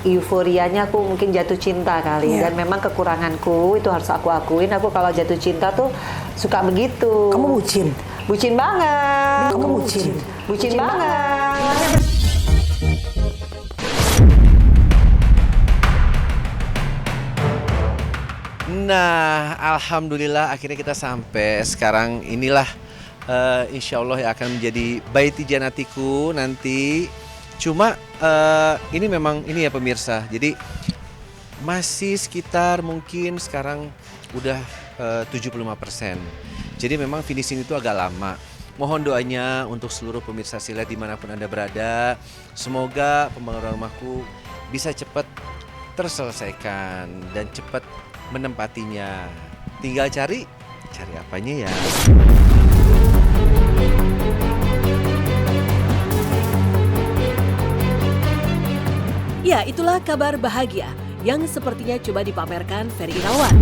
euforianya aku mungkin jatuh cinta kali. Dan memang kekuranganku itu harus aku akuin. Aku kalau jatuh cinta tuh suka begitu. Kamu bucin? Bucin banget. Kamu bucin? Bucin banget. Nah, alhamdulillah akhirnya kita sampai. Sekarang inilah insya Allah yang akan menjadi baiti janatiku nanti. Cuma ini memang ini ya pemirsa. Jadi masih sekitar mungkin sekarang udah 75%. Jadi memang finishing itu agak lama. Mohon doanya untuk seluruh pemirsa Silet dimanapun Anda berada. Semoga pembangunan rumahku bisa cepat terselesaikan dan cepat menempatinya. Tinggal cari apanya ya. Ya, itulah kabar bahagia yang sepertinya coba dipamerkan Ferry Irawan.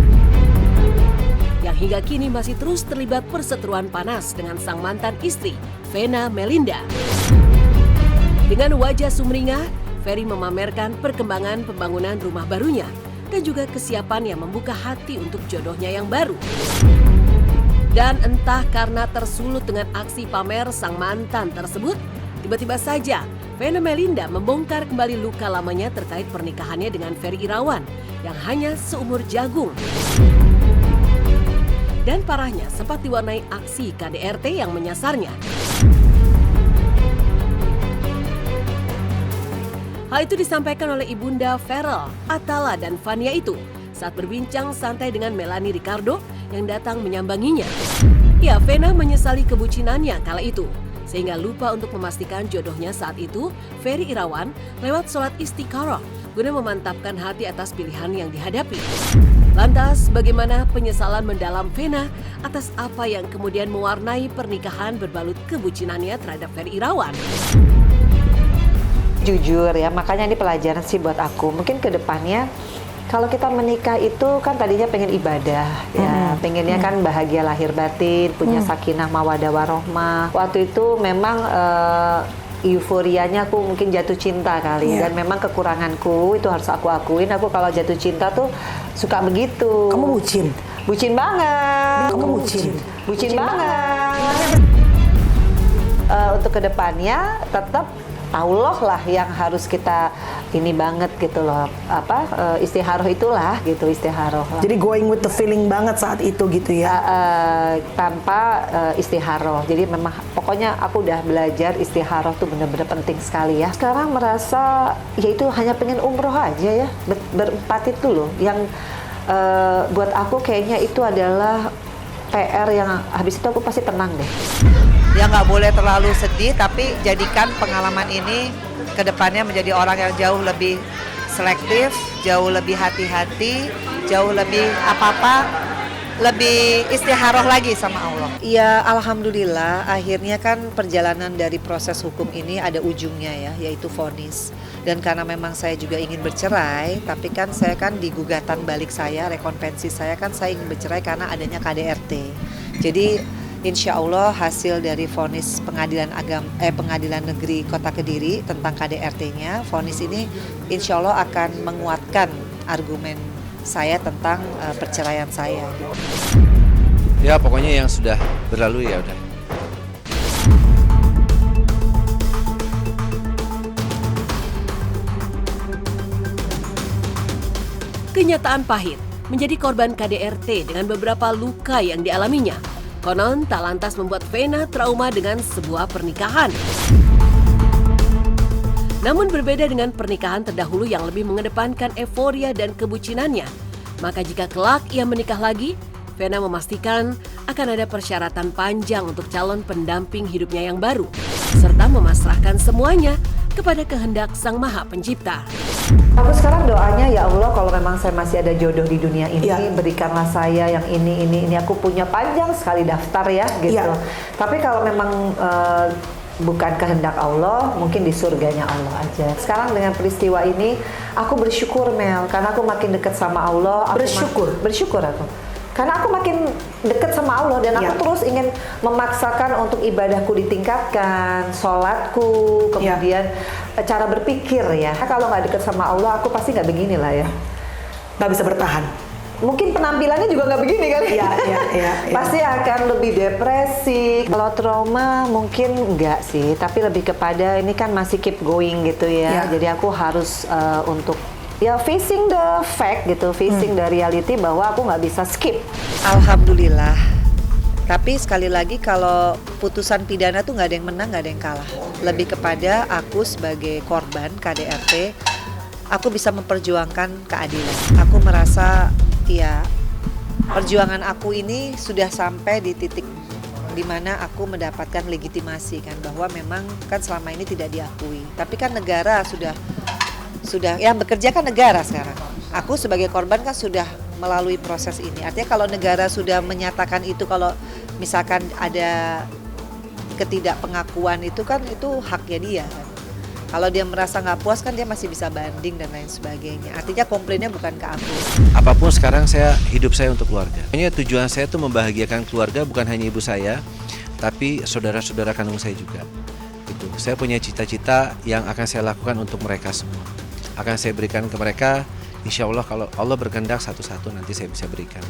Yang hingga kini masih terus terlibat perseteruan panas dengan sang mantan istri, Vena Melinda. Dengan wajah sumringah, Ferry memamerkan perkembangan pembangunan rumah barunya dan juga kesiapan yang membuka hati untuk jodohnya yang baru. Dan entah karena tersulut dengan aksi pamer sang mantan tersebut, tiba-tiba saja Vena Melinda membongkar kembali luka lamanya terkait pernikahannya dengan Ferry Irawan yang hanya seumur jagung. Dan parahnya sempat diwarnai aksi KDRT yang menyasarnya. Hal itu disampaikan oleh ibunda Ferel, Atala, dan Fania itu saat berbincang santai dengan Melanie Ricardo yang datang menyambanginya. Ya, Vena menyesali kebucinannya kala itu, sehingga lupa untuk memastikan jodohnya saat itu, Ferry Irawan, lewat sholat istikharah guna memantapkan hati atas pilihan yang dihadapi. Lantas, bagaimana penyesalan mendalam Vena atas apa yang kemudian mewarnai pernikahan berbalut kebucinannya terhadap Ferry Irawan? Jujur ya, makanya ini pelajaran sih buat aku. Mungkin ke depannya kalau kita menikah itu kan tadinya pengen ibadah ya, pengennya kan bahagia lahir batin, punya sakinah mawadah warohmah. Waktu itu memang euforianya aku mungkin jatuh cinta kali. Dan memang kekuranganku itu harus aku akuin. Aku kalau jatuh cinta tuh suka begitu. Kamu bucin? Bucin banget. Kamu bucin? Bucin banget. Untuk kedepannya tetap Allah lah yang harus kita ini banget gitu loh, istikharah itulah gitu, istikharah lah. Jadi going with the feeling banget saat itu gitu ya? Tanpa istikharah. Jadi memang pokoknya aku udah belajar istikharah tuh bener-bener penting sekali ya. Sekarang merasa ya itu hanya pengen umroh aja ya, berempat itu loh. Yang buat aku kayaknya itu adalah PR yang habis itu aku pasti tenang deh. Ya nggak boleh terlalu sedih, tapi jadikan pengalaman ini ke depannya menjadi orang yang jauh lebih selektif, jauh lebih hati-hati, jauh lebih apa-apa, lebih istikharah lagi sama Allah. Ya alhamdulillah akhirnya kan perjalanan dari proses hukum ini ada ujungnya ya, yaitu vonis. Dan karena memang saya juga ingin bercerai, tapi kan saya kan di gugatan balik saya, rekonvensi saya kan saya ingin bercerai karena adanya KDRT. Jadi insya Allah hasil dari vonis pengadilan negeri Kota Kediri tentang KDRT-nya, vonis ini insya Allah akan menguatkan argumen saya tentang perceraian saya. Ya pokoknya yang sudah berlalu ya udah. Kenyataan pahit menjadi korban KDRT dengan beberapa luka yang dialaminya. Konon tak lantas membuat Vena trauma dengan sebuah pernikahan. Namun berbeda dengan pernikahan terdahulu yang lebih mengedepankan euforia dan kebucinannya, maka jika kelak ia menikah lagi, Vena memastikan akan ada persyaratan panjang untuk calon pendamping hidupnya yang baru, serta memasrahkan semuanya kepada kehendak Sang Maha Pencipta. Aku sekarang doanya ya Allah kalau memang saya masih ada jodoh di dunia ini, berikanlah saya yang ini. Aku punya panjang sekali daftar ya gitu. Tapi kalau memang bukan kehendak Allah, mungkin di surganya Allah aja. Sekarang dengan peristiwa ini, aku bersyukur Mel, karena aku makin dekat sama Allah. Bersyukur aku. Karena aku makin deket sama Allah dan aku terus ingin memaksakan untuk ibadahku ditingkatkan, sholatku, kemudian cara berpikir ya. Kalau nggak deket sama Allah, aku pasti nggak begini lah ya. Nggak bisa bertahan. Mungkin penampilannya juga nggak begini kan? Iya. Pasti akan lebih depresi. Kalau trauma mungkin enggak sih, tapi lebih kepada ini kan masih keep going gitu ya. Jadi aku harus untuk ya facing the fact gitu, facing the reality bahwa aku nggak bisa skip. Alhamdulillah. Tapi sekali lagi kalau putusan pidana tuh nggak ada yang menang, nggak ada yang kalah. Lebih kepada aku sebagai korban KDRT, aku bisa memperjuangkan keadilan. Aku merasa ya perjuangan aku ini sudah sampai di titik di mana aku mendapatkan legitimasi kan, bahwa memang kan selama ini tidak diakui. Tapi kan negara sudah yang bekerja kan negara sekarang. Aku sebagai korban kan sudah melalui proses ini. Artinya kalau negara sudah menyatakan itu, kalau misalkan ada ketidakpengakuan itu kan itu haknya dia kan. Kalau dia merasa nggak puas kan dia masih bisa banding dan lain sebagainya. Artinya komplainnya bukan ke aku. Apapun sekarang hidup saya untuk keluarga. Pokoknya tujuan saya itu membahagiakan keluarga, bukan hanya ibu saya, tapi saudara-saudara kandung saya juga. Gitu. Saya punya cita-cita yang akan saya lakukan untuk mereka semua. Akan saya berikan ke mereka, insya Allah kalau Allah berkehendak satu-satu nanti saya bisa berikan.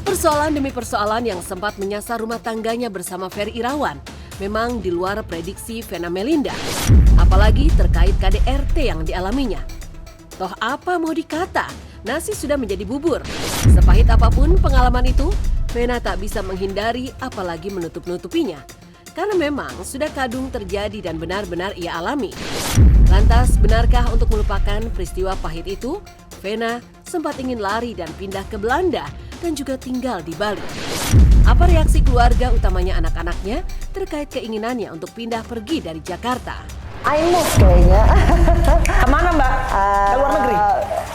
Persoalan demi persoalan yang sempat menyasar rumah tangganya bersama Ferry Irawan memang di luar prediksi Vena Melinda. Apalagi terkait KDRT yang dialaminya. Toh apa mau dikata, nasi sudah menjadi bubur. Sepahit apapun pengalaman itu, Vena tak bisa menghindari apalagi menutup-nutupinya. Karena memang sudah kadung terjadi dan benar-benar ia alami. Lantas benarkah untuk melupakan peristiwa pahit itu, Vena sempat ingin lari dan pindah ke Belanda dan juga tinggal di Bali. Apa reaksi keluarga utamanya anak-anaknya terkait keinginannya untuk pindah pergi dari Jakarta? I move kayaknya. Kemana Mbak? Ke luar negeri?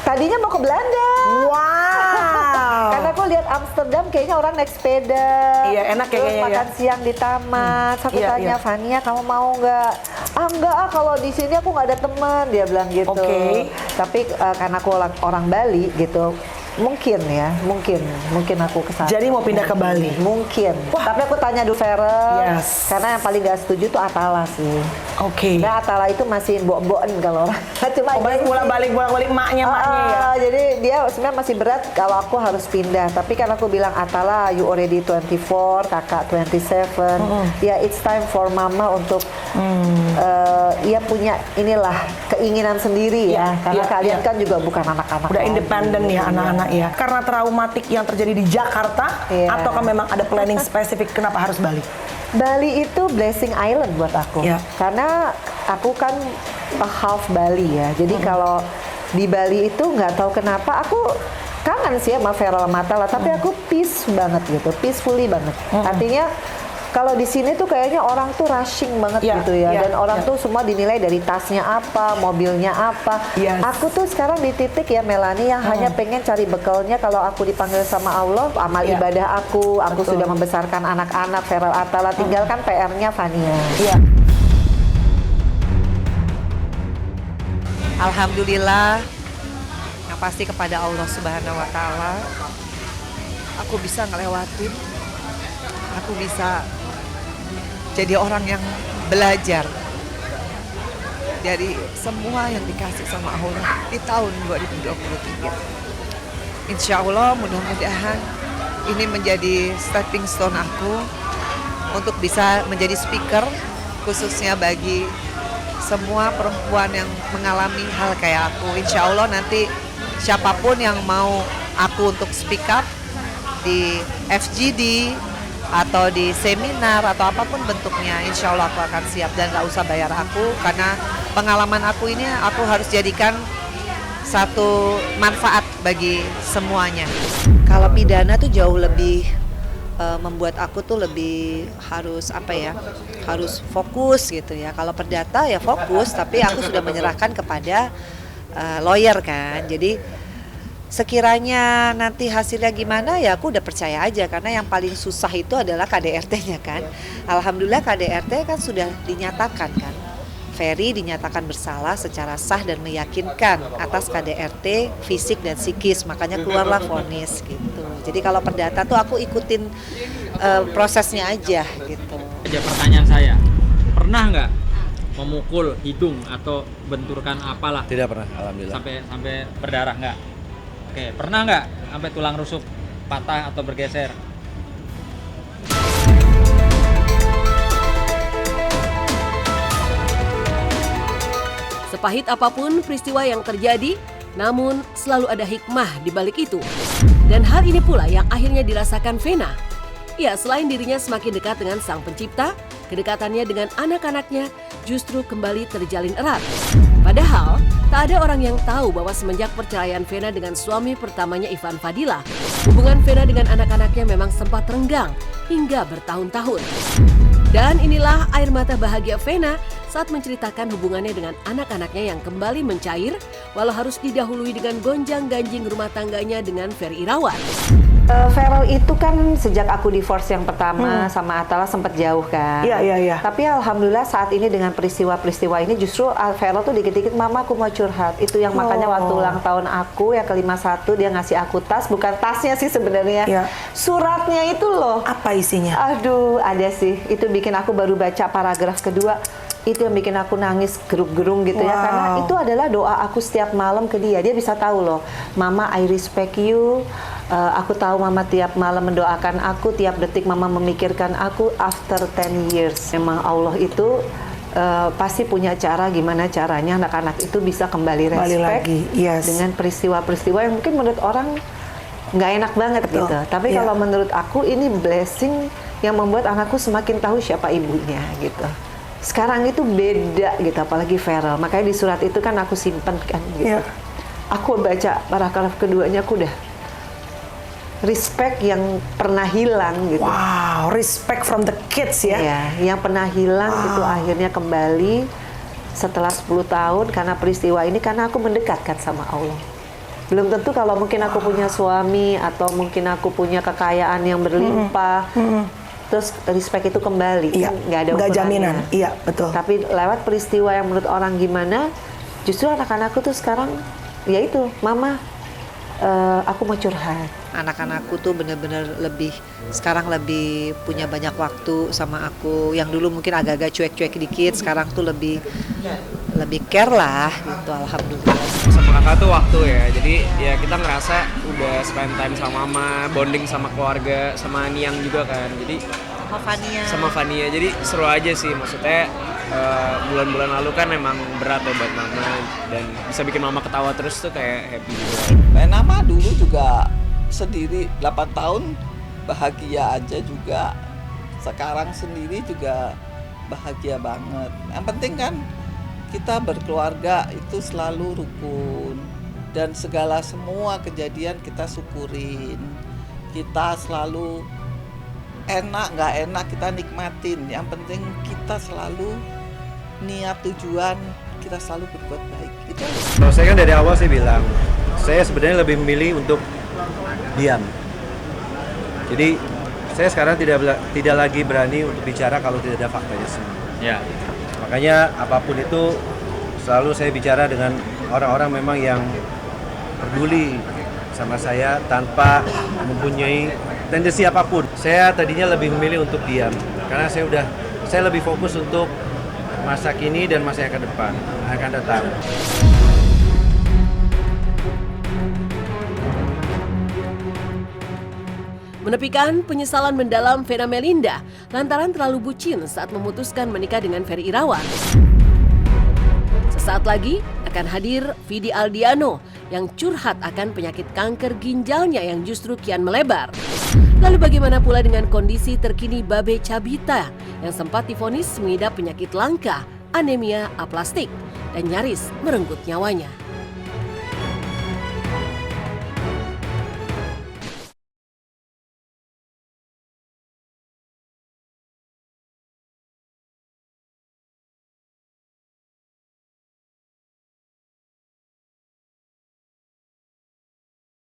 Tadinya mau ke Belanda. Wow. Karena aku lihat Amsterdam kayaknya orang naik sepeda. Iya, enak terus kayaknya makan siang di taman. Aku tanya, Fania kamu mau nggak? Enggak kalau di sini aku nggak ada teman, dia bilang gitu. Oke. Tapi karena aku orang Bali gitu, mungkin aku kesana. Jadi mau pindah ke Bali? Mungkin. Tapi aku tanya dulu Farel, karena yang paling gak setuju tuh Atala sih. Oke. Nah Atala itu masih mbok-mboken kalau orang. Cuma bolak-balik maknya ya. Jadi dia sebenarnya masih berat kalau aku harus pindah. Tapi kan aku bilang Atala, you already 24, kakak 27. Ya it's time for mama untuk ia punya inilah keinginan sendiri ya. Karena kalian kan juga bukan anak-anak. Udah independen ya anak-anak ya. Karena traumatik yang terjadi di Jakarta, ataukah memang ada planning spesifik kenapa harus Bali? Bali itu blessing island buat aku. Karena aku kan half Bali ya. Jadi kalau di Bali itu nggak tahu kenapa aku kangen sih sama Feral Matala, tapi aku peace banget gitu, peacefully banget. Artinya kalau di sini tuh kayaknya orang tuh rushing banget gitu ya, dan orang tuh semua dinilai dari tasnya apa, mobilnya apa. Aku tuh sekarang di titik ya Melani yang hanya pengen cari bekalnya kalau aku dipanggil sama Allah, amal ibadah aku sudah membesarkan anak-anak, Feral Atala, tinggalkan PR-nya Fania. Alhamdulillah, yang pasti kepada Allah Subhanahu Wa Taala, aku bisa ngelewatin, aku bisa jadi orang yang belajar dari semua yang dikasih sama Allah di tahun 2023. Insya Allah mudah-mudahan ini menjadi stepping stone aku untuk bisa menjadi speaker khususnya bagi semua perempuan yang mengalami hal kayak aku. Insya Allah nanti siapapun yang mau aku untuk speak up di FGD atau di seminar atau apapun bentuknya, insya Allah aku akan siap dan gak usah bayar aku, karena pengalaman aku ini aku harus jadikan satu manfaat bagi semuanya. Kalau pidana tuh jauh lebih membuat aku tuh lebih harus harus fokus gitu ya. Kalau perdata ya fokus, tapi aku sudah menyerahkan kepada lawyer kan. Jadi sekiranya nanti hasilnya gimana ya aku udah percaya aja, karena yang paling susah itu adalah KDRT-nya kan. Alhamdulillah KDRT kan sudah dinyatakan kan. Ferry dinyatakan bersalah secara sah dan meyakinkan atas KDRT fisik dan psikis, makanya keluarlah vonis gitu. Jadi kalau perdata tuh aku ikutin prosesnya aja gitu. Aja pertanyaan saya, pernah nggak memukul hidung atau benturkan apalah Tidak pernah, alhamdulillah. sampai berdarah nggak? Oke, pernah nggak sampai tulang rusuk patah atau bergeser? Sepahit apapun peristiwa yang terjadi, namun selalu ada hikmah di balik itu. Dan hal ini pula yang akhirnya dirasakan Vena. Ya, selain dirinya semakin dekat dengan Sang Pencipta, kedekatannya dengan anak-anaknya justru kembali terjalin erat. Padahal, tak ada orang yang tahu bahwa semenjak perceraian Vena dengan suami pertamanya Ivan Fadila, hubungan Vena dengan anak-anaknya memang sempat renggang hingga bertahun-tahun. Dan inilah air mata bahagia Vena saat menceritakan hubungannya dengan anak-anaknya yang kembali mencair, walau harus didahului dengan gonjang-ganjing rumah tangganya dengan Ferry Irawan. Feral itu kan sejak aku divorce yang pertama sama Atala sempat jauh kan. Iya. Tapi alhamdulillah saat ini dengan peristiwa-peristiwa ini justru Feral tuh dikit-dikit, mama aku mau curhat. Itu yang makanya waktu ulang tahun aku yang ke-51 dia ngasih aku tas, bukan tasnya sih sebenarnya. Iya. Suratnya itu loh. Apa isinya? Aduh, ada sih. Itu bikin aku baru baca paragraf kedua. Itu yang bikin aku nangis gerung-gerung gitu ya. Karena itu adalah doa aku setiap malam ke dia. Dia bisa tahu loh, Mama I respect you. Aku tahu Mama tiap malam mendoakan aku, tiap detik Mama memikirkan aku after 10 years. Memang Allah itu pasti punya cara gimana caranya anak-anak itu bisa kembali respect lagi. Yes. dengan peristiwa-peristiwa yang mungkin menurut orang nggak enak banget gitu. Tapi kalau menurut aku ini blessing yang membuat anakku semakin tahu siapa ibunya gitu. Sekarang itu beda gitu, apalagi Feral. Makanya di surat itu kan aku simpen kan gitu. Aku baca paragraf keduanya, aku udah respect yang pernah hilang gitu. Wow, respect from the kids ya. Iya, yang pernah hilang itu akhirnya kembali setelah 10 tahun karena peristiwa ini, karena aku mendekatkan sama Allah. Belum tentu kalau mungkin aku punya suami atau mungkin aku punya kekayaan yang berlimpah, terus respect itu kembali, kan nggak ada Nggak ukurannya. jaminan, iya betul. Tapi lewat peristiwa yang menurut orang gimana, justru anak-anakku tuh sekarang, ya itu, Mama, aku mau curhat. Anak-anakku tuh bener-bener sekarang lebih punya banyak waktu sama aku. Yang dulu mungkin agak-agak cuek-cuek dikit, sekarang tuh lebih care lah gitu, alhamdulillah. Sama kakak tuh waktu ya, jadi ya kita ngerasa udah spend time sama mama, bonding sama keluarga, sama Niang juga kan, jadi sama Fania, jadi seru aja sih. Maksudnya bulan-bulan lalu kan emang berat ya buat mama, dan bisa bikin mama ketawa terus tuh kayak happy juga. Nama dulu juga sendiri 8 tahun bahagia aja juga, sekarang sendiri juga bahagia banget. Yang penting kan kita berkeluarga itu selalu rukun, dan semua kejadian kita syukurin. Kita selalu enak nggak enak kita nikmatin. Yang penting kita selalu niat tujuan kita selalu berbuat baik. Itu. Kalau saya kan dari awal saya bilang, saya sebenarnya lebih memilih untuk diam. Jadi saya sekarang tidak lagi berani untuk bicara kalau tidak ada faktanya semua. Ya. Makanya apapun itu selalu saya bicara dengan orang-orang memang yang peduli sama saya tanpa mempunyai tendensi apapun. Saya tadinya lebih memilih untuk diam karena saya lebih fokus untuk masa kini dan masa yang akan datang. Menepikan penyesalan mendalam Vena Melinda lantaran terlalu bucin saat memutuskan menikah dengan Ferry Irawan. Sesaat lagi akan hadir Vidi Aldiano yang curhat akan penyakit kanker ginjalnya yang justru kian melebar. Lalu bagaimana pula dengan kondisi terkini Babe Cabita yang sempat divonis mengidap penyakit langka, anemia aplastik, dan nyaris merenggut nyawanya.